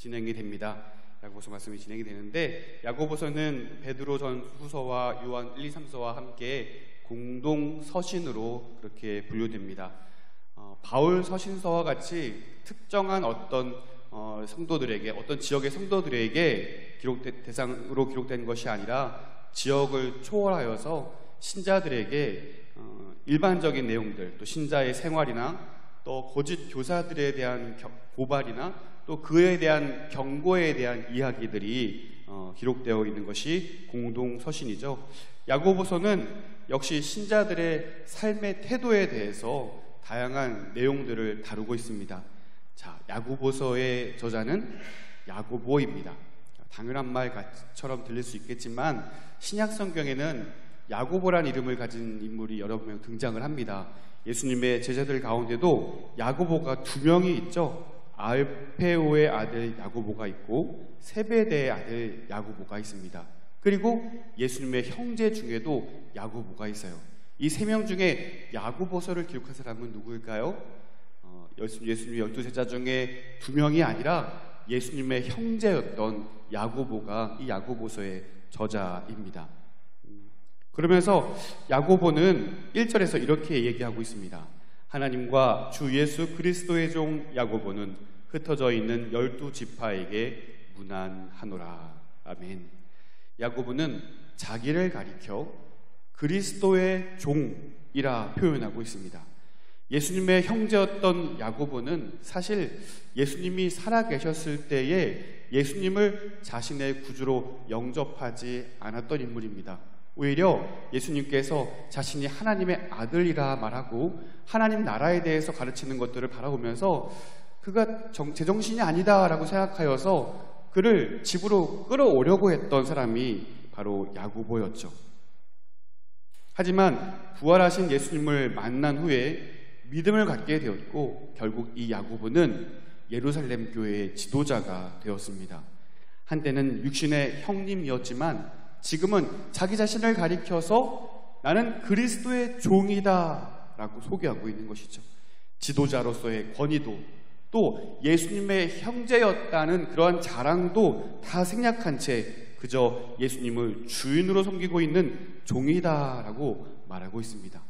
진행이 됩니다. 야고보서 말씀이 진행이 되는데, 야고보서는 베드로 전후서와 요한 1, 2, 3서와 함께 공동 서신으로 그렇게 분류됩니다. 바울 서신서와 같이 특정한 어떤 성도들에게, 어떤 지역의 성도들에게 대상으로 기록된 것이 아니라 지역을 초월하여서 신자들에게 일반적인 내용들, 또 신자의 생활이나 또 거짓 교사들에 대한 고발이나 또 그에 대한 경고에 대한 이야기들이 기록되어 있는 것이 공동 서신이죠. 야고보서는 역시 신자들의 삶의 태도에 대해서 다양한 내용들을 다루고 있습니다. 자, 야고보서의 저자는 야고보입니다. 당연한 말처럼 들릴 수 있겠지만 신약 성경에는 야고보란 이름을 가진 인물이 여러 명 등장을 합니다. 예수님의 제자들 가운데도 야고보가 2명이 있죠. 알페오의 아들 야고보가 있고 세베대의 아들 야고보가 있습니다. 그리고 예수님의 형제 중에도 야고보가 있어요. 이 3명 중에 야고보서를 기록한 사람은 누구일까요? 예수님의 12제자 중에 2명이 아니라 예수님의 형제였던 야고보가 이 야고보서의 저자입니다. 그러면서 야고보는 1절에서 이렇게 얘기하고 있습니다. 하나님과 주 예수 그리스도의 종 야고보는 흩어져 있는 12지파에게 문안하노라. 아멘. 야고보는 자기를 가리켜 그리스도의 종이라 표현하고 있습니다. 예수님의 형제였던 야고보는 사실 예수님이 살아계셨을 때에 예수님을 자신의 구주로 영접하지 않았던 인물입니다. 오히려 예수님께서 자신이 하나님의 아들이라 말하고 하나님 나라에 대해서 가르치는 것들을 바라보면서 그가 제정신이 아니다라고 생각하여서 그를 집으로 끌어오려고 했던 사람이 바로 야고보였죠. 하지만 부활하신 예수님을 만난 후에 믿음을 갖게 되었고 결국 이 야고보는 예루살렘 교회의 지도자가 되었습니다. 한때는 육신의 형님이었지만 지금은 자기 자신을 가리켜서 나는 그리스도의 종이다 라고 소개하고 있는 것이죠. 지도자로서의 권위도 또 예수님의 형제였다는 그러한 자랑도 다 생략한 채 그저 예수님을 주인으로 섬기고 있는 종이다라고 말하고 있습니다.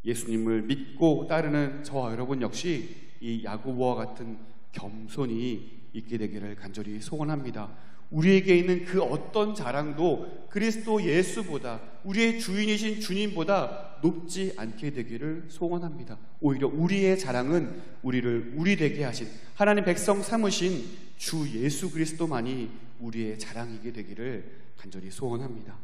예수님을 믿고 따르는 저와 여러분 역시 이 야고보와 같은 겸손이 있게 되기를 간절히 소원합니다. 우리에게 있는 그 어떤 자랑도 그리스도 예수보다, 우리의 주인이신 주님보다 높지 않게 되기를 소원합니다. 오히려 우리의 자랑은 우리를 우리 되게 하신 하나님 백성 삼으신 주 예수 그리스도만이 우리의 자랑이게 되기를 간절히 소원합니다.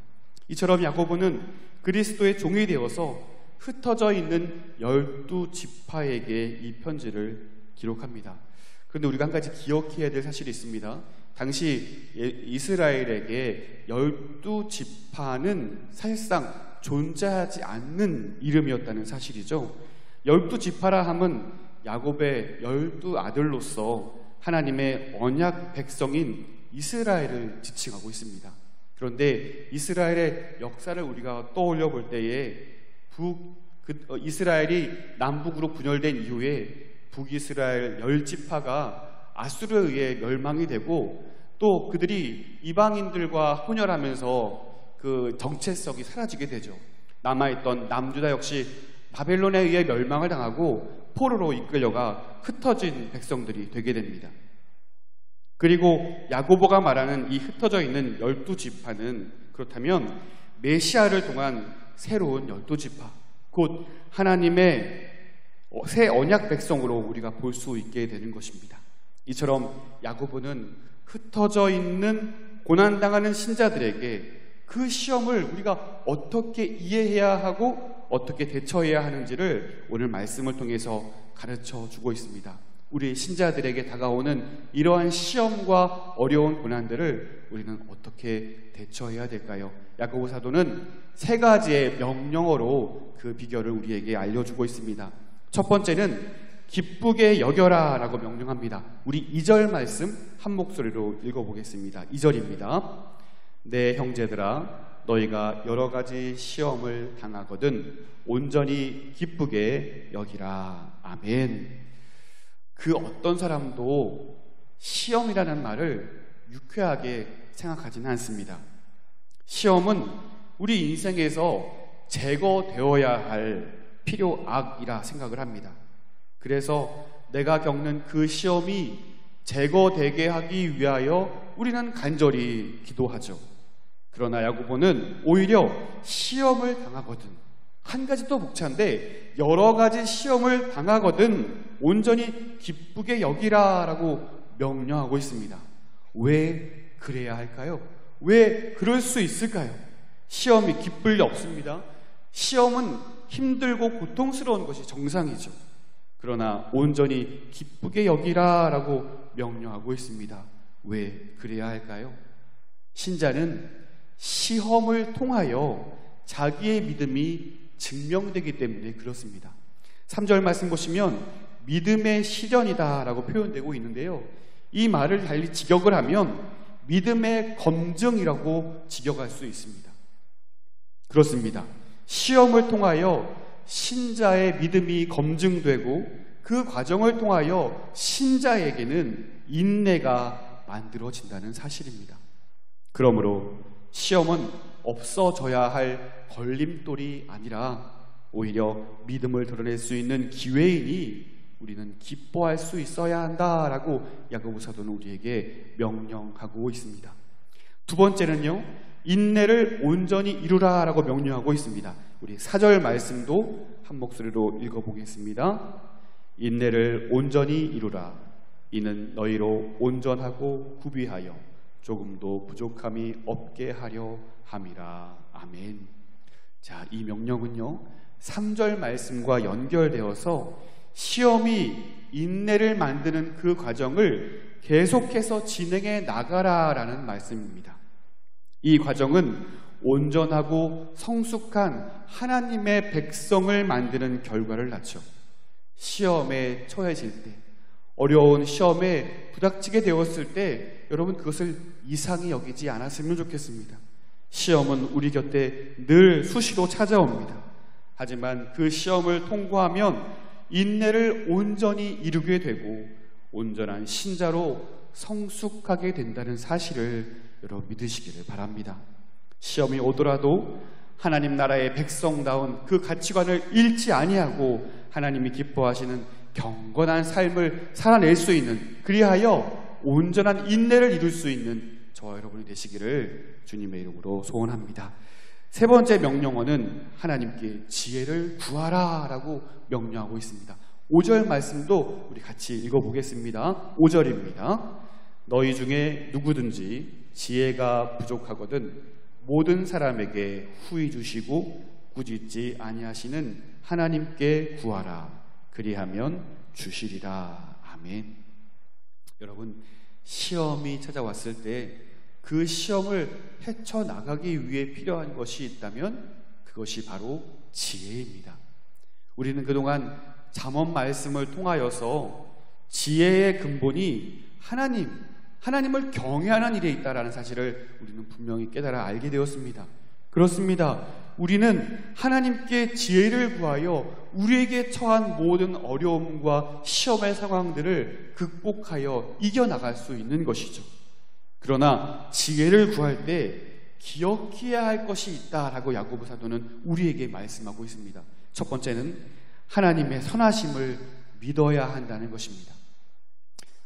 이처럼 야고보는 그리스도의 종이 되어서 흩어져 있는 12지파에게 이 편지를 기록합니다. 그런데 우리가 한 가지 기억해야 될 사실이 있습니다. 당시 이스라엘에게 12지파는 사실상 존재하지 않는 이름이었다는 사실이죠. 12지파라 함은 야곱의 12아들로서 하나님의 언약 백성인 이스라엘을 지칭하고 있습니다. 그런데 이스라엘의 역사를 우리가 떠올려 볼 때에 이스라엘이 남북으로 분열된 이후에 북이스라엘 10지파가 아수르에 의해 멸망이 되고 또 그들이 이방인들과 혼혈하면서 그 정체성이 사라지게 되죠. 남아있던 남유다 역시 바벨론에 의해 멸망을 당하고 포로로 이끌려가 흩어진 백성들이 되게 됩니다. 그리고 야고보가 말하는 이 흩어져 있는 12지파는 그렇다면 메시아를 통한 새로운 12지파, 곧 하나님의 새 언약 백성으로 우리가 볼 수 있게 되는 것입니다. 이처럼 야고보는 흩어져 있는 고난당하는 신자들에게 그 시험을 우리가 어떻게 이해해야 하고 어떻게 대처해야 하는지를 오늘 말씀을 통해서 가르쳐 주고 있습니다. 우리 신자들에게 다가오는 이러한 시험과 어려운 고난들을 우리는 어떻게 대처해야 될까요? 야고보 사도는 3가지의 명령어로 그 비결을 우리에게 알려주고 있습니다. 첫 번째는 기쁘게 여겨라 라고 명령합니다. 우리 2절 말씀 한 목소리로 읽어보겠습니다. 2절입니다. 내 형제들아, 너희가 여러 가지 시험을 당하거든 온전히 기쁘게 여기라. 아멘. 그 어떤 사람도 시험이라는 말을 유쾌하게 생각하지는 않습니다. 시험은 우리 인생에서 제거되어야 할 필요악이라 생각을 합니다. 그래서 내가 겪는 그 시험이 제거되게 하기 위하여 우리는 간절히 기도하죠. 그러나 야고보는 오히려 시험을 당하거든, 한 가지 또 복차인데 여러 가지 시험을 당하거든 온전히 기쁘게 여기라 라고 명령하고 있습니다. 왜 그래야 할까요? 왜 그럴 수 있을까요? 시험이 기쁠 리 없습니다. 시험은 힘들고 고통스러운 것이 정상이죠. 그러나 온전히 기쁘게 여기라 라고 명령하고 있습니다. 왜 그래야 할까요? 신자는 시험을 통하여 자기의 믿음이 증명되기 때문에 그렇습니다. 3절 말씀 보시면 믿음의 실현이다 라고 표현되고 있는데요, 이 말을 달리 직역을 하면 믿음의 검증이라고 직역할 수 있습니다. 그렇습니다. 시험을 통하여 신자의 믿음이 검증되고 그 과정을 통하여 신자에게는 인내가 만들어진다는 사실입니다. 그러므로 시험은 없어져야 할 걸림돌이 아니라 오히려 믿음을 드러낼 수 있는 기회이니 우리는 기뻐할 수 있어야 한다라고 야고보 사도는 우리에게 명령하고 있습니다. 두 번째는요, 인내를 온전히 이루라 라고 명령하고 있습니다. 우리 4절 말씀도 한 목소리로 읽어보겠습니다. 인내를 온전히 이루라. 이는 너희로 온전하고 구비하여 조금도 부족함이 없게 하려 함이라. 아멘. 자, 이 명령은요 3절 말씀과 연결되어서 시험이 인내를 만드는 그 과정을 계속해서 진행해 나가라라는 말씀입니다. 이 과정은 온전하고 성숙한 하나님의 백성을 만드는 결과를 낳죠. 시험에 처해질 때, 어려운 시험에 부닥치게 되었을 때 여러분 그것을 이상히 여기지 않았으면 좋겠습니다. 시험은 우리 곁에 늘 수시로 찾아옵니다. 하지만 그 시험을 통과하면 인내를 온전히 이루게 되고 온전한 신자로 성숙하게 된다는 사실을 여러분 믿으시기를 바랍니다. 시험이 오더라도 하나님 나라의 백성다운 그 가치관을 잃지 아니하고 하나님이 기뻐하시는 경건한 삶을 살아낼 수 있는, 그리하여 온전한 인내를 이룰 수 있는 저와 여러분이 되시기를 주님의 이름으로 소원합니다. 세 번째 명령어는 하나님께 지혜를 구하라 라고 명령하고 있습니다. 5절 말씀도 우리 같이 읽어보겠습니다. 5절입니다. 너희 중에 누구든지 지혜가 부족하거든 모든 사람에게 후히 주시고 꾸짖지 아니하시는 하나님께 구하라. 그리하면 주시리라. 아멘. 여러분, 시험이 찾아왔을 때 그 시험을 헤쳐나가기 위해 필요한 것이 있다면 그것이 바로 지혜입니다. 우리는 그동안 잠언 말씀을 통하여서 지혜의 근본이 하나님을 경외하는 일에 있다라는 사실을 우리는 분명히 깨달아 알게 되었습니다. 그렇습니다. 우리는 하나님께 지혜를 구하여 우리에게 처한 모든 어려움과 시험의 상황들을 극복하여 이겨나갈 수 있는 것이죠. 그러나 지혜를 구할 때 기억해야 할 것이 있다라고 야고보 사도는 우리에게 말씀하고 있습니다. 첫 번째는 하나님의 선하심을 믿어야 한다는 것입니다.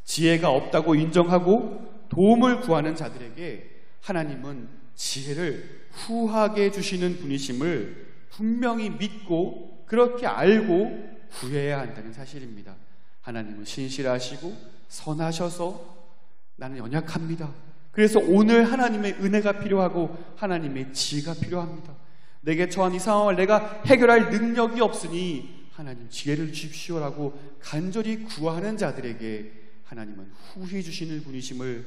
지혜가 없다고 인정하고 도움을 구하는 자들에게 하나님은 지혜를 후하게 주시는 분이심을 분명히 믿고 그렇게 알고 구해야 한다는 사실입니다. 하나님은 신실하시고 선하셔서 나는 연약합니다. 그래서 오늘 하나님의 은혜가 필요하고 하나님의 지혜가 필요합니다. 내게 처한 이 상황을 내가 해결할 능력이 없으니 하나님 지혜를 주십시오라고 간절히 구하는 자들에게 하나님은 후히 주시는 분이심을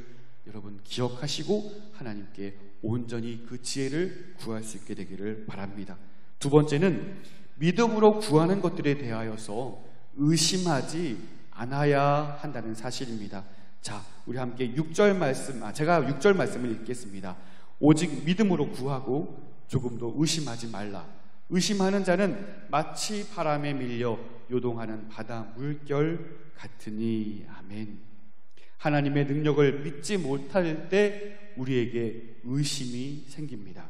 여러분 기억하시고 하나님께 온전히 그 지혜를 구할 수 있게 되기를 바랍니다. 두 번째는 믿음으로 구하는 것들에 대하여서 의심하지 않아야 한다는 사실입니다. 자, 우리 함께 6절 말씀, 제가 6절 말씀을 읽겠습니다. 오직 믿음으로 구하고 조금도 의심하지 말라. 의심하는 자는 마치 바람에 밀려 요동하는 바다 물결 같으니. 아멘. 하나님의 능력을 믿지 못할 때 우리에게 의심이 생깁니다.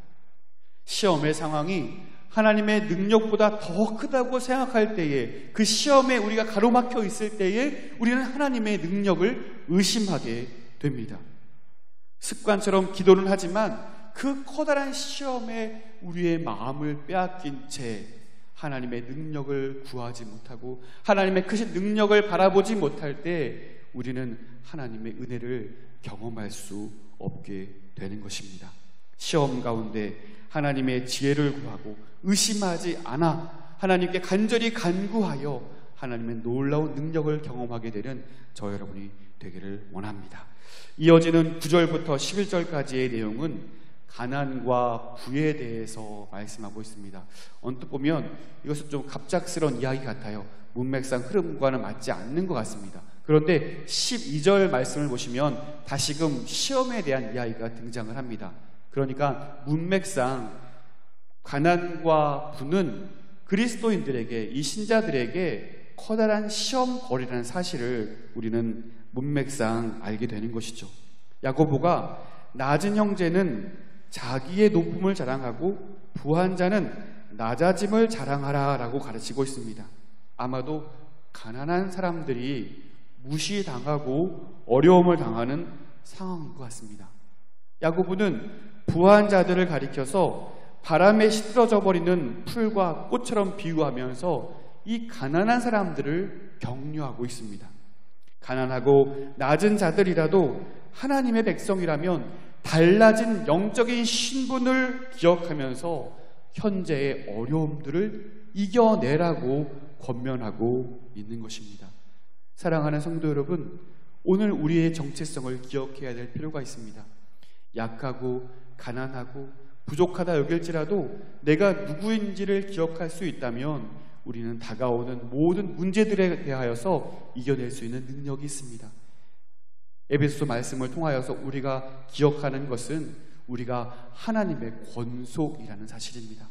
시험의 상황이 하나님의 능력보다 더 크다고 생각할 때에, 그 시험에 우리가 가로막혀 있을 때에 우리는 하나님의 능력을 의심하게 됩니다. 습관처럼 기도는 하지만 그 커다란 시험에 우리의 마음을 빼앗긴 채 하나님의 능력을 구하지 못하고 하나님의 크신 능력을 바라보지 못할 때 우리는 하나님의 은혜를 경험할 수 없게 되는 것입니다. 시험 가운데 하나님의 지혜를 구하고 의심하지 않아 하나님께 간절히 간구하여 하나님의 놀라운 능력을 경험하게 되는 저 여러분이 되기를 원합니다. 이어지는 9절부터 11절까지의 내용은 가난과 부에 대해서 말씀하고 있습니다. 언뜻 보면 이것은 좀 갑작스러운 이야기 같아요. 문맥상 흐름과는 맞지 않는 것 같습니다. 그런데 12절 말씀을 보시면 다시금 시험에 대한 이야기가 등장을 합니다. 그러니까 문맥상 가난과 부는 그리스도인들에게, 이 신자들에게 커다란 시험거리라는 사실을 우리는 문맥상 알게 되는 것이죠. 야고보가 낮은 형제는 자기의 높음을 자랑하고 부한 자는 낮아짐을 자랑하라 라고 가르치고 있습니다. 아마도 가난한 사람들이 무시당하고 어려움을 당하는 상황인 것 같습니다. 야고보는 부한 자들을 가리켜서 바람에 시들어져 버리는 풀과 꽃처럼 비유하면서 이 가난한 사람들을 격려하고 있습니다. 가난하고 낮은 자들이라도 하나님의 백성이라면 달라진 영적인 신분을 기억하면서 현재의 어려움들을 이겨내라고 권면하고 있는 것입니다. 사랑하는 성도 여러분, 오늘 우리의 정체성을 기억해야 될 필요가 있습니다. 약하고 가난하고 부족하다 여길지라도 내가 누구인지를 기억할 수 있다면 우리는 다가오는 모든 문제들에 대하여서 이겨낼 수 있는 능력이 있습니다. 에베소서 말씀을 통하여서 우리가 기억하는 것은 우리가 하나님의 권속이라는 사실입니다.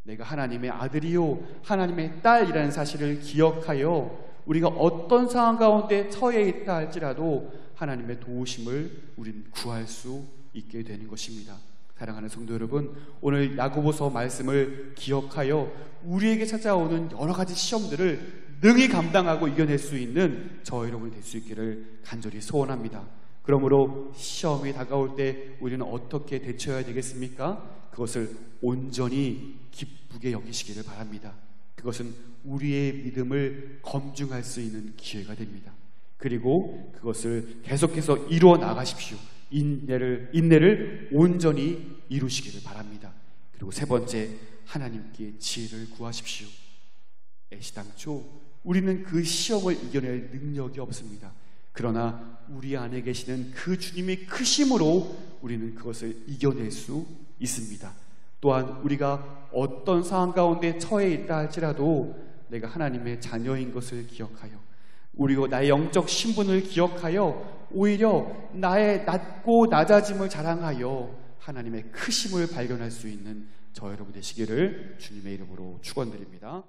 내가 하나님의 아들이요 하나님의 딸이라는 사실을 기억하여 우리가 어떤 상황 가운데 처해 있다 할지라도 하나님의 도우심을 우리는 구할 수 있게 되는 것입니다. 사랑하는 성도 여러분, 오늘 야고보서 말씀을 기억하여 우리에게 찾아오는 여러 가지 시험들을 능히 감당하고 이겨낼 수 있는 저 여러분이 될 수 있기를 간절히 소원합니다. 그러므로 시험이 다가올 때 우리는 어떻게 대처해야 되겠습니까? 그것을 온전히 기쁘게 여기시기를 바랍니다. 그것은 우리의 믿음을 검증할 수 있는 기회가 됩니다. 그리고 그것을 계속해서 이루어 나가십시오. 인내를 온전히 이루시기를 바랍니다. 그리고 세 번째, 하나님께 지혜를 구하십시오. 애시당초 우리는 그 시험을 이겨낼 능력이 없습니다. 그러나 우리 안에 계시는 그 주님의 크심으로 우리는 그것을 이겨낼 수 있습니다. 또한 우리가 어떤 상황 가운데 처해 있다 할지라도 내가 하나님의 자녀인 것을 기억하여, 그리고 나의 영적 신분을 기억하여 오히려 나의 낮고 낮아짐을 자랑하여 하나님의 크심을 발견할 수 있는 저 여러분 되시기를 주님의 이름으로 축원드립니다.